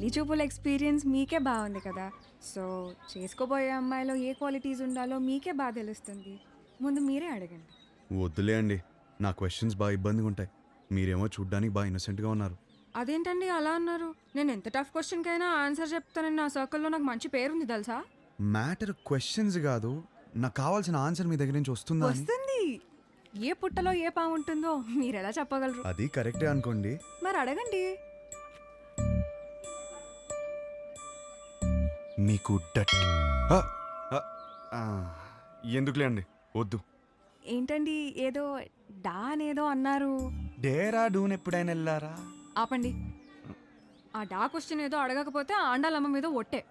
పెళ్లి చూపుల ఎక్స్పీరియన్స్ మీకే బాగుంది కదా, సో చేసుకోబోయే అమ్మాయిలో ఏ క్వాలిటీస్ ఉండాలో మీకే బాగా తెలుస్తుంది. ముందు మీరే అడగండి. వద్దులే అండి, నా క్వశ్చన్స్ బాగా ఇబ్బందిగా ఉంటాయి. మీరేమో చూడ్డానికి బాగా ఇన్నోసెంట్గా ఉన్నారు. అదేంటండి అలా అన్నారు? నేను ఎంత టఫ్ క్వశ్చన్కైనా ఆన్సర్ చెప్తానని నా సర్కిల్లో నాకు మంచి పేరుంది తెలుసా. మ్యాటర్ క్వశ్చన్స్ కాదు, నాకు కావాల్సిన ఆన్సర్ మీ దగ్గర నుంచి వస్తుందా అని. వస్తుంది. ఏ పుట్టలో ఏ పాము ఉంటుందో మీరు ఎలా చెప్పగలరు? అది కరెక్టే అనుకోండి. మరి అడగండి. మీకు ఎందుకులే అండి, వద్దు. ఏంటండి ఏదో డా అనేదో అన్నారు. డేరాడూన్ ఎప్పుడైనా వెళ్ళారా? ఆపండి. ఆ డా క్వశ్చన్ ఏదో అడగకపోతే ఆండాలమ్మ మీద ఒట్టే.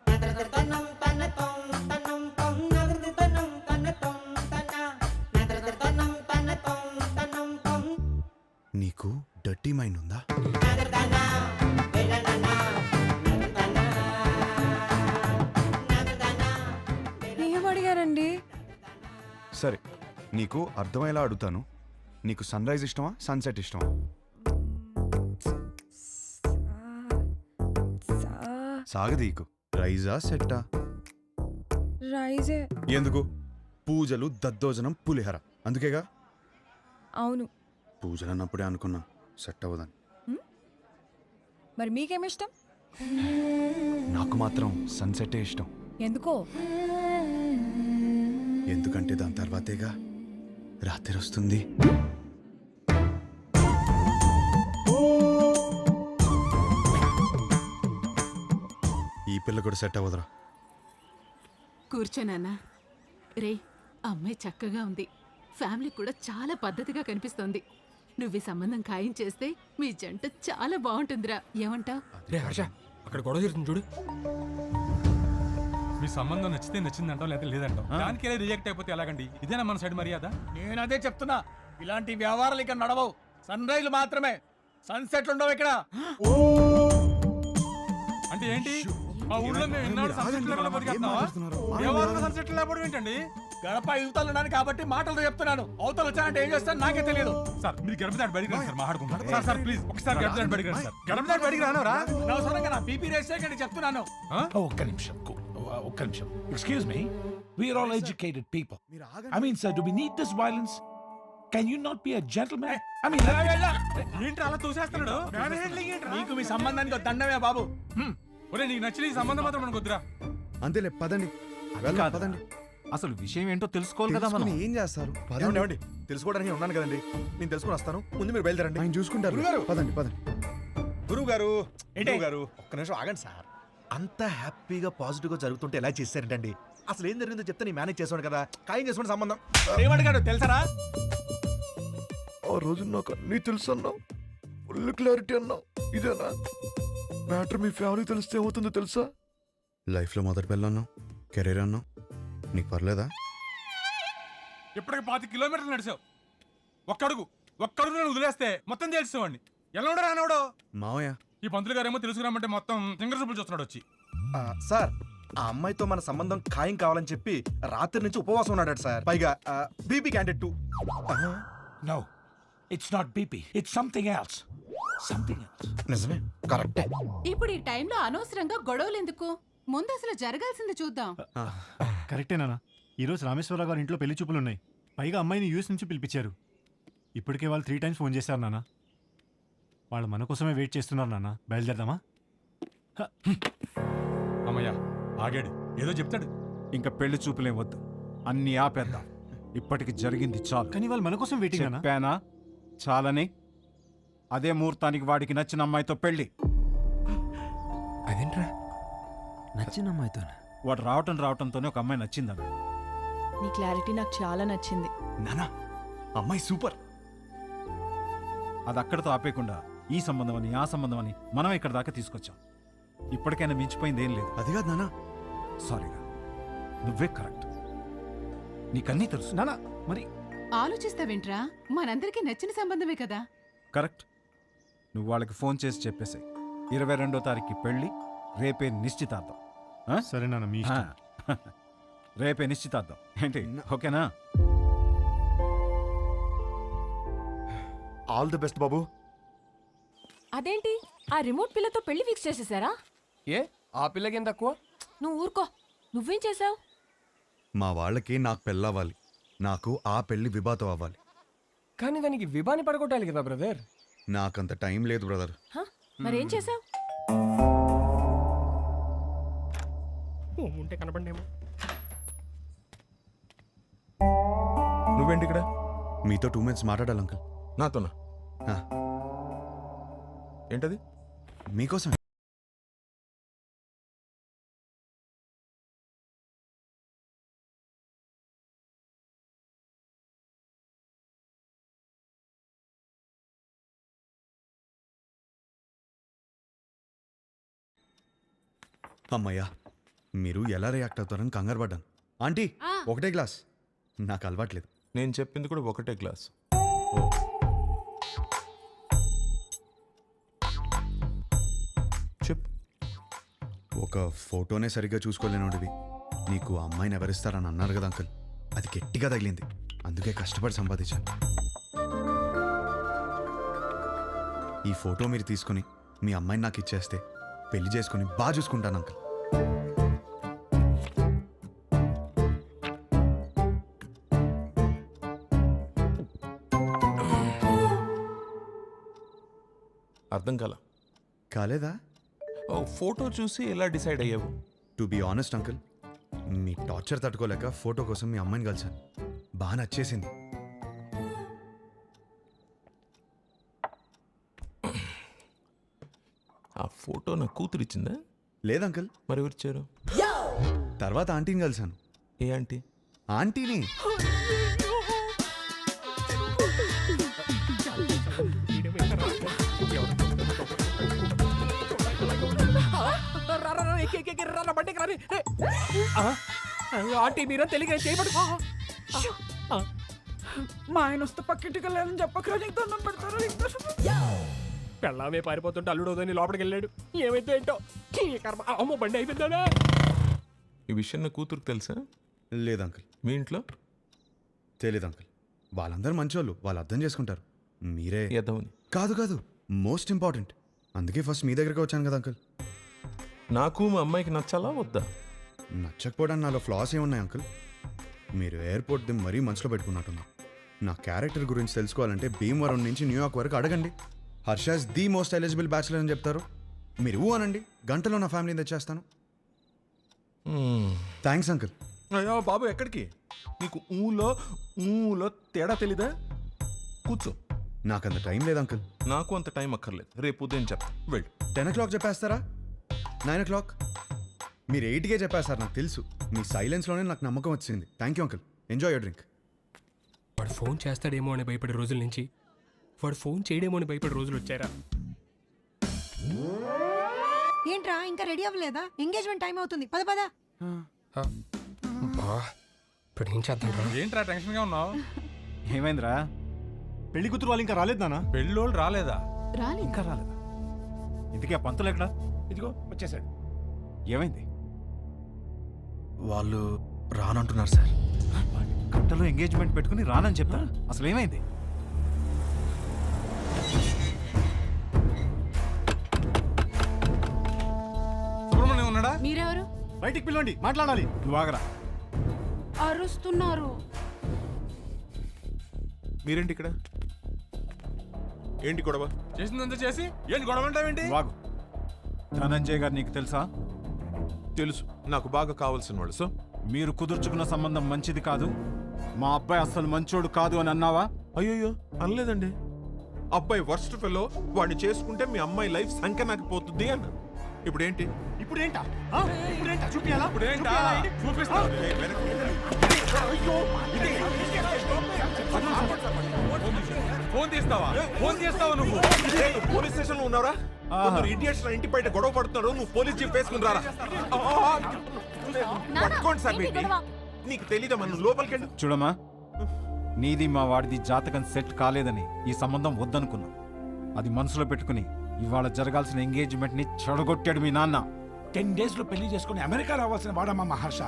నీకు డర్టీ మైండ్ ఉందా? ఏం అడిగారండి? సరే, నీకు అర్థమయ్యేలా అడుగుతాను. నీకు సన్ రైజ్ ఇష్టమా, సన్సెట్ ఇష్టమా? సాగదీకు. రైజా సెట్టా? రైజే. ఎందుకు? పూజలు, దద్దోజనం, పులిహర అందుకేగా. అవును. పూజలు అన్నప్పుడే అనుకున్నా సెట్ అవ్వదని. మరి మీకేమిష్టం? నాకు మాత్రం సన్సెటే ఇష్టం. ఎందుకో? ఎందుకంటే దాని తర్వాతేగా రాత్రి వస్తుంది. ఈ పిల్ల కూడా సెట్ అవ్వదురా. కూర్చోనన్నా. రే, అమ్మాయి చక్కగా ఉంది, ఫ్యామిలీ కూడా చాలా పద్ధతిగా కనిపిస్తోంది. నువ్వు ఈ సంబంధం ఖాయం చేస్తే మీ జంట చాలా బాగుంటుందిరా. ఏమంటావ్? రే హర్ష, అక్కడ గొడవ జరుగుతుంది చూడు. మీ సంబంధం నచ్చితే నచ్చిందంటాం, లేదా లేదంటాం. దానికి రిజెక్ట్ అయిపోతే ఎలాగండి? ఇదేనా మన సైడ్ మర్యాద? నేను అదే చెప్తున్నా, ఇలాంటి వ్యవహారాలు ఇక్కడ నడవవు. సన్ రైజ్ మాత్రమే, సన్సెట్ ఉండవు ఇక్కడ. అంటే ఏంటి? మా ఊళ్ళో మేము ఇన్నాళ్ళు సన్సెట్ లేకుండా బతికేస్తున్నావా? దేవాలయంలో సన్సెట్ లేకపోవడం ఏంటండి? గడప యువతలు ఉన్నాను కాబట్టి మాటలతో చెప్తున్నాను. అవతలు వచ్చానంటే ఏం చేస్తాను నాకే తెలియదు. సార్ మీరు గడప దాటి బయటికి రండి సార్, మాట్లాడుకుంటాం. సార్ సార్ ప్లీజ్ ఒకసారి గడప దాటి బయటికి రండి సార్. గడప దాటి బయటికి రానవరా? అనవసరంగా నా బీపీ రేస్ చేయకండి చెప్తున్నాను. ఒక్క నిమిషం. Excuse me, we are all educated people. I mean, sir, do we need this violence? Can you not be a gentleman? I mean, ఏంటి అలా తోసేస్తున్నాడు? నీకు మీ సంబంధానికి ఒక దండమే బాబు. ఒరే నీకు నచ్చిన ఈ సంబంధం మాత్రం మనకు వద్దురా. అంతేలే, పదండి. వెళ్దాం, పదండి. అసలు విషయం ఏంటో తెలుసుకోవాలి కదా మనం. ఏం చేస్తారు? ఏమండి, తెలుసుకోవడానికి ఉన్నాను కదండి, నేను తెలుసుకుని వస్తాను. ముందు మీరు బయలుదేరండి. ఆయన చూసుకుంటారు. పదండి పదండి. గురువు గారు, ఒక్క నిమిషం ఆగండి సార్. అంత హ్యాపీగా పాజిటివ్ గా జరుగుతుంటే ఎలా చేశారంటండి? అసలు ఏం జరిగిందో చెప్తే నేను మేనేజ్ చేసాను కదా. ఖాయం చేసుకోండి సంబంధం. ఏమడిగాడు తెలుసరా? ఆ రోజు నాకు అన్నీ తెలుసు అన్నావు, ఫుల్ క్లారిటీ అన్నావు. ఇదేనా మ్యాటర్? మీ ఫ్యామిలీ తెలిస్తే ఏమవుతుందో తెలుసా? లైఫ్లో మొదటి పిల్ల అన్నావు, కెరీర్ అన్నావు, నీకు పర్లేదా? ఇప్పటికి 25 కిలోమీటర్లు నడిచావు. ఒక్కడుగు నేను వదిలేస్తే మొత్తం తెలిసేవాడిని. ఎలా ఉండరా రానవడో మావయ్య. ఈ పంతులు గారేమో తెలుసుకురామంటే మొత్తం సింగర్ సూపులు చూస్తున్నాడు వచ్చి. సార్, ఆ అమ్మాయితో మన సంబంధం ఖాయం కావాలని చెప్పి రాత్రి నుంచి ఉపవాసం ఉన్నాడు సార్. పైగా BP candidate 2. no, it's not BP. It's something else. Something else. నిజమే, కరెక్టే. ఇప్పుడు ఈ టైంలో అనవసరంగా గొడవలు ఎందుకు? ముందు అసలు జరగాల్సింది చూద్దాం. కరెక్టేనా? ఈరోజు రామేశ్వరరావు గారి ఇంట్లో పెళ్లి చూపులు ఉన్నాయి. పైగా అమ్మాయిని యూఎస్ నుంచి పిలిపించారు. ఇప్పటికే వాళ్ళు 3 times ఫోన్ చేశారు నాన్న. వాళ్ళు మన కోసమే వెయిట్ చేస్తున్నారు నాన్న. బయలుదేరదామా? అమ్మయ్య ఆగాడు, ఏదో చెప్తాడు. ఇంకా పెళ్లి చూపులేం వద్దు, అన్ని ఆపేద్దాం. ఇప్పటికి జరిగింది చాలు. కానీ వాళ్ళు మన కోసం వెయిటింగ్ అన్నా. చెప్పానా చాలని? అదే ముహూర్తానికి వాడికి నచ్చిన అమ్మాయితో పెళ్లి. అదేంట్రా నచ్చిన అమ్మాయితో? వాడు రావటంతోనే ఒక అమ్మాయి నచ్చిందన్న. నీ క్లారిటీ నాకు చాలా నచ్చింది. నానా, అమ్మాయి సూపర్. అది అక్కడితో ఆపేయకుండా ఈ సంబంధం అని, ఆ సంబంధం అని మనం ఇక్కడ దాకా తీసుకొచ్చాం. ఇప్పటికైనా మించిపోయింది ఏం లేదు. అది కాదు నానా. సారీరా, నువ్వే కరెక్ట్. నీకన్నీ తెలుసు నానా. మరి ఆలోచిస్తావేంట్రా? మనందరికీ నచ్చిన సంబంధమే కదా. కరెక్ట్. నువ్వు వాళ్ళకి ఫోన్ చేసి చెప్పేసాయి. 22వ తారీఖు పెళ్లి, రేపే నిశ్చితార్థం. సరే నాన్న, మీ ఇష్టం. రేపే నిశ్చితార్థం ఏంటి? ఓకేనా? ఆల్ ది బెస్ట్ బాబు. అదేంటి ఆ రిమోట్ పిల్లతో పెళ్లి ఫిక్స్ చేసేసారా? ఏ ఆ పిల్లకేం తక్కువ? నువ్వు ఊరుకో. నువ్వేం చేసావు? మా వాళ్ళకి నాకు పెళ్ళవ్వాలి, నాకు ఆ పెళ్లి విభాతం అవ్వాలి. కానీ దానికి విభాని పడగొట్టాలి కదా బ్రదర్. నాకంత టైం లేదు బ్రదర్. మరేం చేసావు? ఉంటే కనపడేమో. నువ్వేంటి ఇక్కడ? మీతో 2 minutes మాట్లాడాలి అంకుల్. నాతోనా? ఆ, ఏంటది? మీకోసం. అమ్మయ్యా, మీరు ఎలా రియాక్ట్ అవుతారని కంగారు పడ్డాను. ఆంటీ, ఒకటే గ్లాస్. నాకు అలవాట్లేదు. నేను చెప్పింది కూడా ఒకటే గ్లాస్. చెప్పు. ఒక ఫోటోనే సరిగ్గా చూసుకోలేనోడివి నీకు ఆ అమ్మాయిని ఎవరిస్తారని అన్నారు కదా అంకుల్, అది గట్టిగా తగిలింది. అందుకే కష్టపడి సంపాదించాను. ఈ ఫోటో మీరు తీసుకుని మీ అమ్మాయిని నాకు ఇచ్చేస్తే పెళ్లి చేసుకుని బాగా చూసుకుంటాను అంకుల్. అర్థం కాలేదా? ఫోటో చూసి ఎలా డిసైడ్ అయ్యావు? టు బీ ఆనెస్ట్ అంకుల్, మీ టార్చర్ తట్టుకోలేక ఫోటో కోసం మీ అమ్మాయిని కలిసాను. బాగా నచ్చేసింది. ఆ ఫోటో నా కూతురు ఇచ్చిందా? లేదు అంకుల్. మరి ఎవరిచ్చారు? తర్వాత ఆంటీని కలిసాను. ఏ ఆంటీ? ఆంటీని. ఆంటీ మీరా తెలియక చేయబడు. మా ఆయన వస్తే పక్కింటికి వెళ్ళాలని చెప్పకరా, నీకు దండం పెడతారా? పెళ్ళామే పారిపోతుంటే అల్లుడోదని లోపలికి వెళ్ళాడు. ఏమైతే ఏంటో ఈ కర్మ. అమ్మో బండి అయిపోయిందా? ఈ విషయం నా కూతురుకు తెలుసా? లేదు అంకుల్. మీ ఇంట్లో? తెలీదు అంకుల్. వాళ్ళందరూ మంచోళ్ళు, వాళ్ళు అర్థం చేసుకుంటారు. మీరే ఎదవని. కాదు కాదు, మోస్ట్ ఇంపార్టెంట్. అందుకే ఫస్ట్ మీ దగ్గరికి వచ్చాను కదా అంకుల్. నాకు మా అమ్మాయికి నచ్చాలా వద్దా? నచ్చకపోవడానికి నాలో ఫ్లాస్ ఏమున్నాయి అంకుల్? మీరు ఎయిర్పోర్ట్ ది మరీ మనసులో పెట్టుకున్నట్టున్నా. నా క్యారెక్టర్ గురించి తెలుసుకోవాలంటే భీమవరం నుంచి న్యూయార్క్ వరకు అడగండి. Harsha's the most eligible bachelor అని చెప్తారు. మీరు ఊ అనండి, గంటలో నా ఫ్యామిలీని తెచ్చేస్తాను. Thanks uncle. అయ్యో బాబు, ఎక్కడికి? నీకు ఊలో తేడా తెలీదా? కూర్చో. నాకంత టైం లేదు అంకుల్. నాకు అంత టైం అక్కర్లేదు. రేపు ఉదయం చెప్తా. వెళ్ళు. 10 o'clock చెప్పేస్తారా? 9 o'clock? మీరు 8కే చెప్పేస్తారు, నాకు తెలుసు. మీ సైలెన్స్లోనే నాకు నమ్మకం వచ్చింది. Thank you uncle. Enjoy your drink. వాడు ఫోన్ చేస్తాడేమో అని భయపడే రోజుల నుంచి వాడు ఫోన్ చేయడేమో అని భయపడే రోజులు వచ్చారా? ఏంట్రా ఇంకా రెడీ అవ్వలేదా? ఎంగేజ్మెంట్ టైం అవుతుంది. పద పద. ఇప్పుడు ఏం చేద్దాం? ఏంట్రా టెన్షన్గా ఉన్నావు? ఏమైందిరా? పెళ్లి కూతురు వాళ్ళు ఇంకా రాలేదు నాన్న. పెళ్ళోళ్ళు రాలేదా? ఇంకా రాలేదా? ఇంతకీ ఆ పంతులు ఎక్కడా? ఇదిగో వచ్చేసాడు. ఏమైంది? వాళ్ళు రానంటున్నారు సార్. గంటలో ఎంగేజ్మెంట్ పెట్టుకుని రానని చెప్తా. అసలు ఏమైంది? సుబ్రహ్మణ్యం ఉన్నాడా? మీరెవరు? బయటికి పిలవండి, మాట్లాడాలి. నువ్వు ఆగరా. అరుస్తున్నారు. మీరేంటి ఇక్కడ? ఏంటి గొడవ? చేసిందంతా చేసి ఏంటి గొడవ అంటావేంటి? వాగు. ధనంజయ్ గారు నీకు తెలుసా? తెలుసు, నాకు బాగా కావాల్సిన వాడు. సో మీరు కుదుర్చుకున్న సంబంధం మంచిది కాదు, మా అబ్బాయి అసలు మంచోడు కాదు అని అన్నావా? అయ్యో అనలేదండి. అబ్బాయి వర్స్ట్ ఫెలో, వాడిని చేసుకుంటే మీ అమ్మాయి లైఫ్ సంఖ్య పోతుంది అన్న. ఇప్పుడేంటి? ఇప్పుడేంటా? చూపియాలా? ఇప్పుడేంటా? చూపిస్తా. ఫోన్ తీస్తావా? ఫోన్ చేస్తావా నువ్వు? పోలీస్ స్టేషన్ లో ఉన్నారా? ఇడియట్స్ నా ఇంటి బయట గొడవ పడుతున్నారు. నువ్వు పోలీస్ జీప్ వేసుకుని రారా. పట్టుకోండి సార్. నీకు తెలీదా? మనం లోపలికి వెళ్ళి చూడమ్మా, నీది మా వాడిది జాతకం సెట్ కాలేదని ఈ సంబంధం వద్దనుకున్నాం. అది మనసులో పెట్టుకుని ఇవాళ జరగాల్సిన ఎంగేజ్మెంట్ ని చెడగొట్టాడు మీ నాన్న. 10 days లో పెళ్లి చేసుకుని అమెరికా రావాల్సిన వాడమ్మా మహర్ష.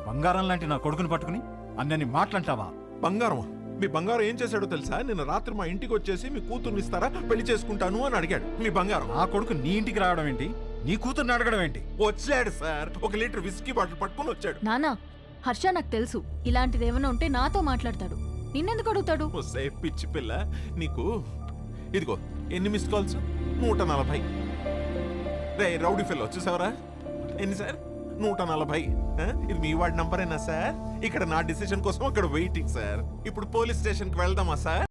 బంగారం లాంటి నా కొడుకుని పట్టుకుని అన్నని మాట్లాంటావా? బంగారం? మీ బంగారం ఏం చేశాడో తెలుసా? నిన్న రాత్రి మా ఇంటికి వచ్చేసి మీ కూతుర్ని ఇస్తారా, పెళ్లి చేసుకుంటాను అని అడిగాడు. మీ బంగారం. ఆ కొడుకు నీ ఇంటికి రావడం ఏంటి? నీ కూతుర్ని అడగడం ఏంటి? వచ్చాడు సార్, 1 లీటర్ విస్కీ బాటిల్ పట్టుకుని వచ్చాడు. నానా, హర్ష నాకు తెలుసు ఇలాంటిది ఏమైనా ఉంటే నాతో మాట్లాడతాడు. నిన్నెందుకు అడుగుతాడు? వస్తే పిచ్చి పిల్ల నీకు. ఇదిగో ఎన్ని మిస్ కాల్స్? 140. రే రౌడీ ఫెల్ వచ్చేసావరా? ఎన్ని సార్? 140. ఇది మీ వాడి నంబరేనా సార్? ఇక్కడ నా డిసిషన్ కోసం అక్కడ వెయిటింగ్ సార్. ఇప్పుడు పోలీస్ స్టేషన్కి వెళ్దామా సార్?